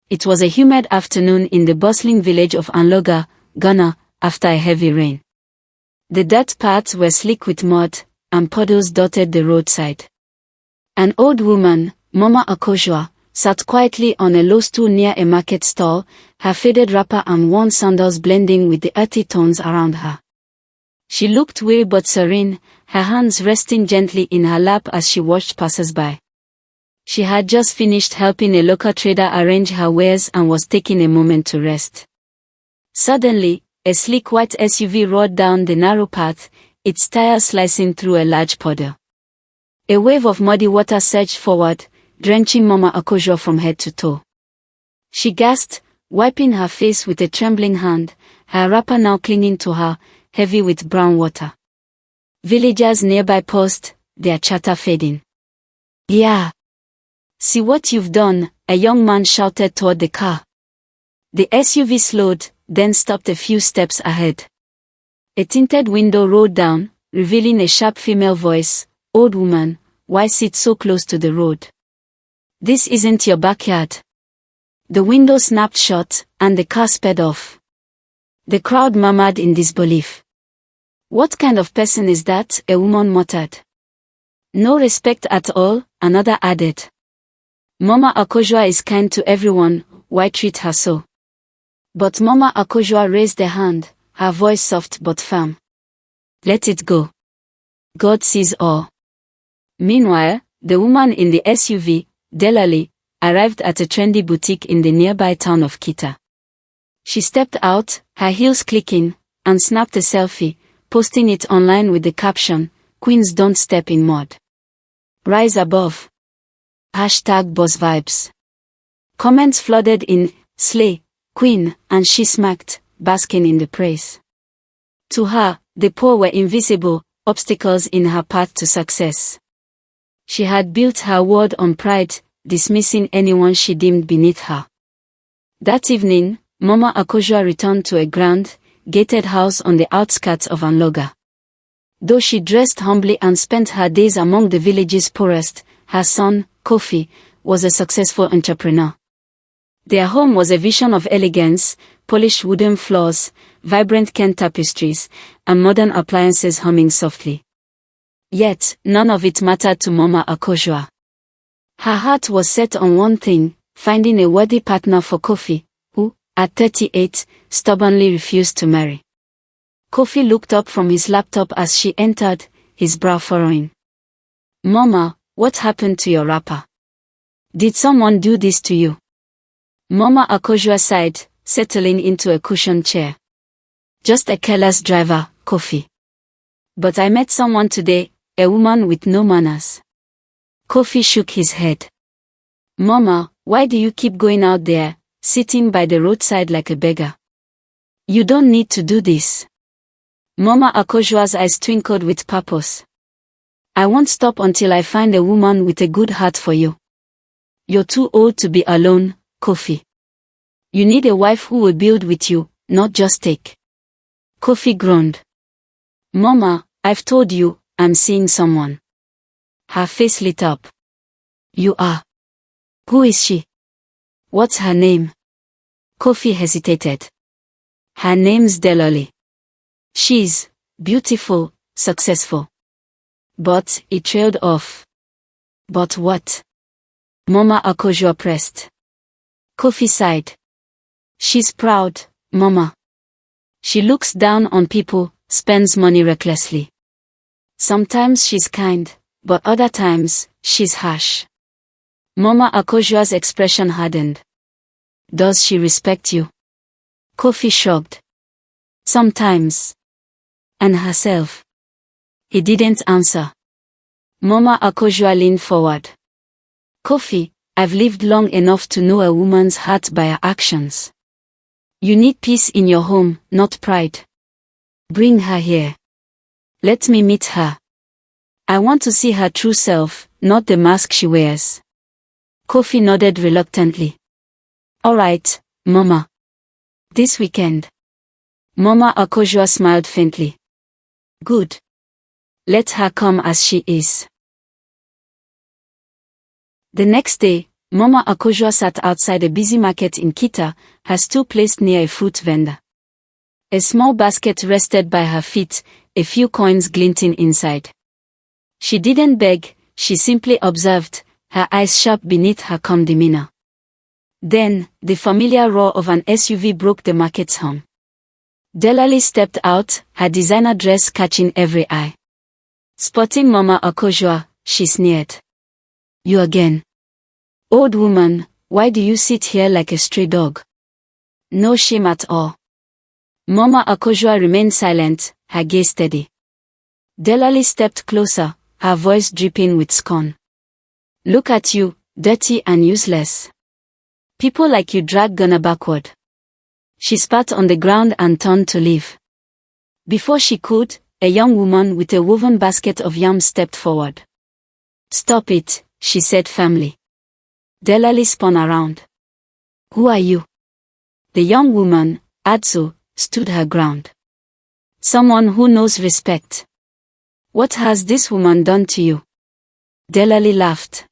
It was a humid afternoon in the bustling village of Anloga, Ghana, after a heavy rain. The dirt paths were slick with mud, and puddles dotted the roadside. An old woman, Mama Akojua, sat quietly on a low stool near a market stall, her faded wrapper and worn sandals blending with the earthy tones around her. She looked weary but serene, her hands resting gently in her lap as she watched passers-by. She had just finished helping a local trader arrange her wares and was taking a moment to rest. Suddenly, a sleek white SUV roared down the narrow path, its tires slicing through a large puddle. A wave of muddy water surged forward, drenching Mama Akojua from head to toe. She gasped, wiping her face with a trembling hand, her wrapper now clinging to her, heavy with brown water. Villagers nearby paused, their chatter fading. "Yeah. See what you've done," a young man shouted toward the car. The SUV slowed, then stopped a few steps ahead. A tinted window rolled down, revealing a sharp female voice. "Old woman, why sit so close to the road? This isn't your backyard." The window snapped shut, and the car sped off. The crowd murmured in disbelief. "What kind of person is that?" a woman muttered. "No respect at all," another added. "Mama Akojua is kind to everyone, why treat her so?" But Mama Akojua raised a hand, her voice soft but firm. "Let it go. God sees all." Meanwhile, the woman in the SUV, Delali, arrived at a trendy boutique in the nearby town of Kita. She stepped out, her heels clicking, and snapped a selfie, posting it online with the caption, "Queens don't step in mud. Rise above. #BossVibes." Comments flooded in, "Slay, Queen," and she smacked, basking in the praise. To her, the poor were invisible, obstacles in her path to success. She had built her world on pride, dismissing anyone she deemed beneath her. That evening, Mama Akojua returned to a grand, gated house on the outskirts of Anloga. Though she dressed humbly and spent her days among the village's poorest, her son, Kofi, was a successful entrepreneur. Their home was a vision of elegance, polished wooden floors, vibrant Ken tapestries, and modern appliances humming softly. Yet, none of it mattered to Mama Akojua. Her heart was set on one thing, finding a worthy partner for Kofi, who, at 38, stubbornly refused to marry. Kofi looked up from his laptop as she entered, his brow furrowing. "Mama, what happened to your wrapper? Did someone do this to you?" Mama Akojua sighed, settling into a cushioned chair. "Just a careless driver, Kofi. But I met someone today, a woman with no manners." Kofi shook his head. "Mama, why do you keep going out there, sitting by the roadside like a beggar? You don't need to do this." Mama Akojua's eyes twinkled with purpose. "I won't stop until I find a woman with a good heart for you. You're too old to be alone, Kofi. You need a wife who will build with you, not just take." Kofi groaned. "Mama, I've told you, I'm seeing someone." Her face lit up. "You are? Who is she? What's her name?" Kofi hesitated. "Her name's Delali. She's beautiful, successful." But he trailed off. "But what?" Mama Akojua pressed. Kofi sighed. "She's proud, Mama. She looks down on people, spends money recklessly. Sometimes she's kind, but other times, she's harsh." Mama Akojua's expression hardened. "Does she respect you?" Kofi shrugged. "Sometimes." "And herself?" He didn't answer. Mama Akojua leaned forward. "Kofi, I've lived long enough to know a woman's heart by her actions. You need peace in your home, not pride. Bring her here. Let me meet her. I want to see her true self, not the mask she wears." Kofi nodded reluctantly. "All right, Mama. This weekend." Mama Akojua smiled faintly. "Good. Let her come as she is." The next day, Mama Akojua sat outside a busy market in Kita, her stool placed near a fruit vendor. A small basket rested by her feet, a few coins glinting inside. She didn't beg, she simply observed, her eyes sharp beneath her calm demeanor. Then, the familiar roar of an SUV broke the market's hum. Delali stepped out, her designer dress catching every eye. Spotting Mama Akojua, she sneered. You again. Old woman, why do you sit here like a stray dog? No shame at all. Mama Akojua remained silent, her gaze steady. Delali stepped closer, her voice dripping with scorn. Look at you, dirty and useless. People like you drag Ghana backward. She spat on the ground and turned to leave. Before she could, a young woman with a woven basket of yams stepped forward. Stop it, she said firmly. Delali spun around. Who are you? The young woman, Adzo, stood her ground. Someone who knows respect. What has this woman done to you? Delali laughed.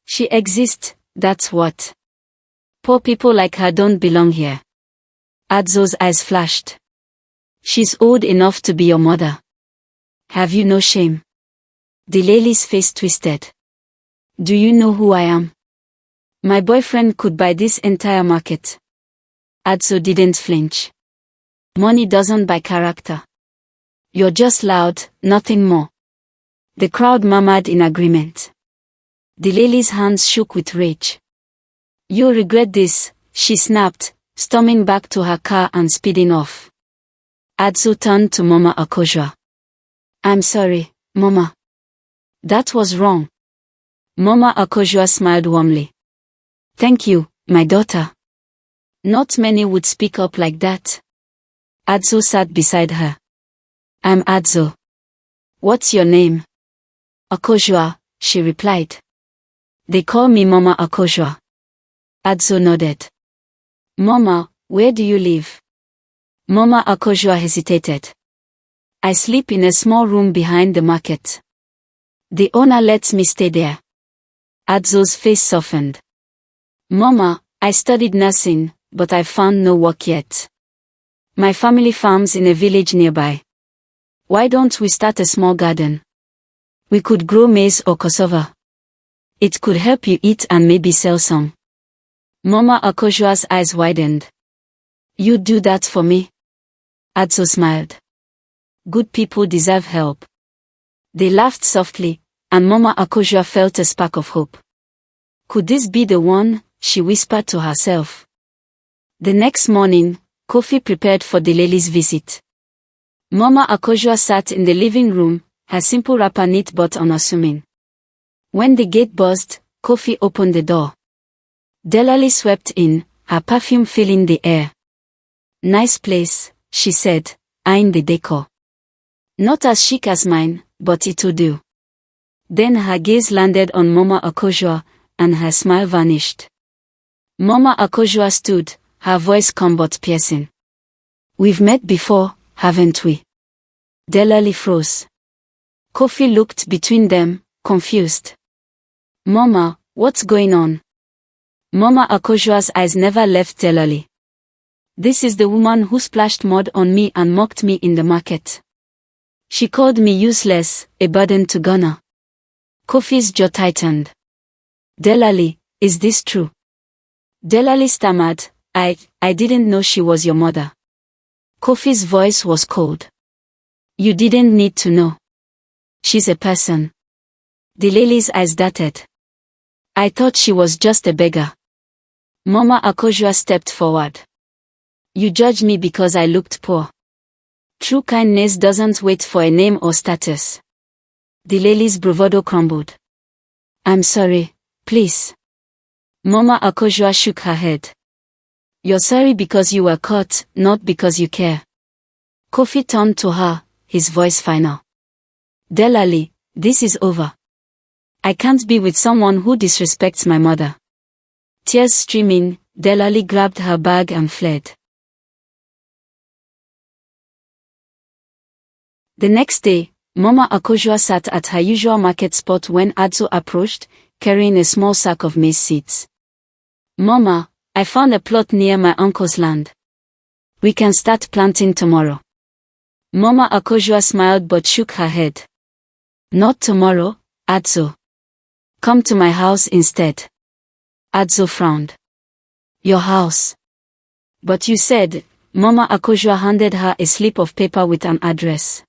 She exists, that's what. Poor people like her don't belong here. Adzo's eyes flashed. She's old enough to be your mother. Have you no shame? Delali's face twisted. Do you know who I am? My boyfriend could buy this entire market. Adzo didn't flinch. Money doesn't buy character. You're just loud, nothing more. The crowd murmured in agreement. Delali's hands shook with rage. You'll regret this, she snapped, storming back to her car and speeding off. Adzo turned to Mama Akojua. I'm sorry, Mama. That was wrong. Mama Akojua smiled warmly. Thank you, my daughter. Not many would speak up like that. Adzo sat beside her. I'm Adzo. What's your name? Akojua, she replied. They call me Mama Akojua. Adzo nodded. Mama, where do you live? Mama Akojua hesitated. I sleep in a small room behind the market. The owner lets me stay there. Adzo's face softened. Mama, I studied nursing, but I found no work yet. My family farms in a village nearby. Why don't we start a small garden? We could grow maize or cassava. It could help you eat and maybe sell some. Mama Akojua's eyes widened. You'd do that for me? Adzo smiled. Good people deserve help. They laughed softly, and Mama Akojua felt a spark of hope. Could this be the one, she whispered to herself. The next morning, Kofi prepared for Delali's visit. Mama Akojua sat in the living room, her simple wrapper neat but unassuming. When the gate buzzed, Kofi opened the door. Delali swept in, her perfume filling the air. Nice place, she said, eyeing the decor. Not as chic as mine, but it'll do. Then her gaze landed on Mama Akojua, and her smile vanished. Mama Akojua stood, her voice calm but piercing. We've met before, haven't we? Delali froze. Kofi looked between them, confused. Mama, what's going on? Mama Akojua's eyes never left Delali. This is the woman who splashed mud on me and mocked me in the market. She called me useless, a burden to Ghana. Kofi's jaw tightened. Delali, is this true? Delali stammered, I didn't know she was your mother. Kofi's voice was cold. You didn't need to know. She's a person. Delali's eyes darted. I thought she was just a beggar. Mama Akojua stepped forward. You judge me because I looked poor. True kindness doesn't wait for a name or status. Delali's bravado crumbled. I'm sorry, please. Mama Akojua shook her head. You're sorry because you were caught, not because you care. Kofi turned to her, his voice final. Delali, this is over. I can't be with someone who disrespects my mother. Tears streaming, Delali grabbed her bag and fled. The next day, Mama Akojua sat at her usual market spot when Adzo approached, carrying a small sack of maize seeds. Mama, I found a plot near my uncle's land. We can start planting tomorrow. Mama Akojua smiled but shook her head. Not tomorrow, Adzo. Come to my house instead. Adzo frowned. Your house. But you said, Mama Akojua handed her a slip of paper with an address.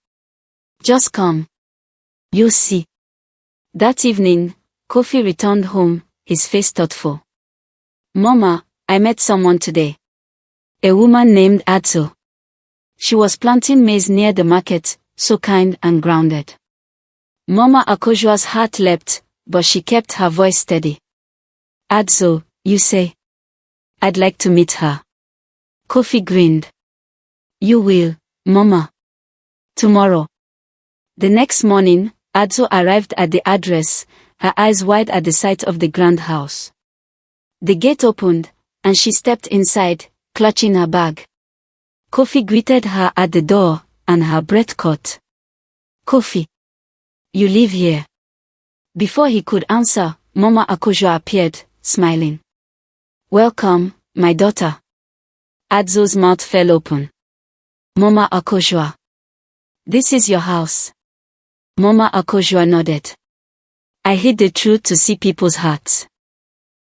Just come. You'll see. That evening, Kofi returned home, his face thoughtful. Mama, I met someone today. A woman named Adzo. She was planting maize near the market, so kind and grounded. Mama Akojua's heart leapt, but she kept her voice steady. Adzo, you say? I'd like to meet her. Kofi grinned. You will, Mama. Tomorrow. The next morning, Adzo arrived at the address, her eyes wide at the sight of the grand house. The gate opened, and she stepped inside, clutching her bag. Kofi greeted her at the door, and her breath caught. Kofi. You live here. Before he could answer, Mama Akojua appeared, smiling. Welcome, my daughter. Adzo's mouth fell open. Mama Akojua. This is your house. Mama Akojua nodded. I hid the truth to see people's hearts.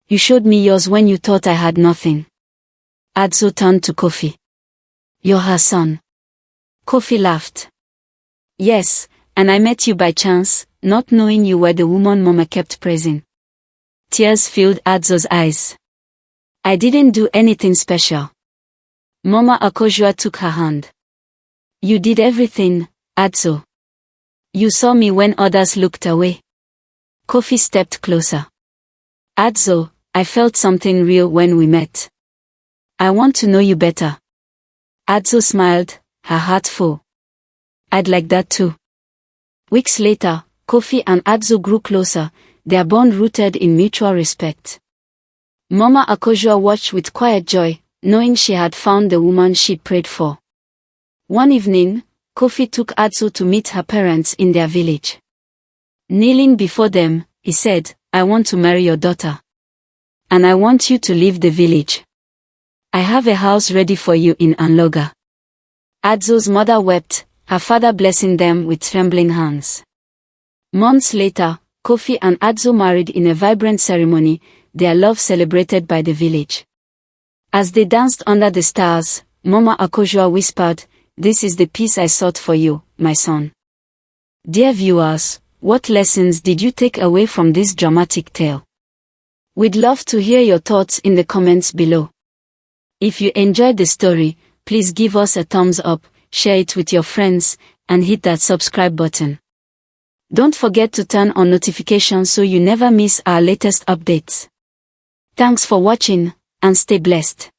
You showed me yours when you thought I had nothing. Adzo turned to Kofi. You're her son. Kofi laughed. Yes, and I met you by chance, not knowing you were the woman Mama kept praising. Tears filled Adzo's eyes. I didn't do anything special. Mama Akojua took her hand. You did everything, Adzo. You saw me when others looked away. Kofi stepped closer. Adzo, I felt something real when we met. I want to know you better. Adzo smiled, her heart full. I'd like that too. Weeks later, Kofi and Adzo grew closer, their bond rooted in mutual respect. Mama Akojua watched with quiet joy, knowing she had found the woman she prayed for. One evening, Kofi took Adzo to meet her parents in their village. Kneeling before them, he said, I want to marry your daughter. And I want you to leave the village. I have a house ready for you in Anloga. Adzo's mother wept, her father blessing them with trembling hands. Months later, Kofi and Adzo married in a vibrant ceremony, their love celebrated by the village. As they danced under the stars, Mama Akojua whispered, This is the peace I sought for you, my son. Dear viewers, what lessons did you take away from this dramatic tale? We'd love to hear your thoughts in the comments below. If you enjoyed the story, please give us a thumbs up, share it with your friends, and hit that subscribe button. Don't forget to turn on notifications so you never miss our latest updates. Thanks for watching, and stay blessed.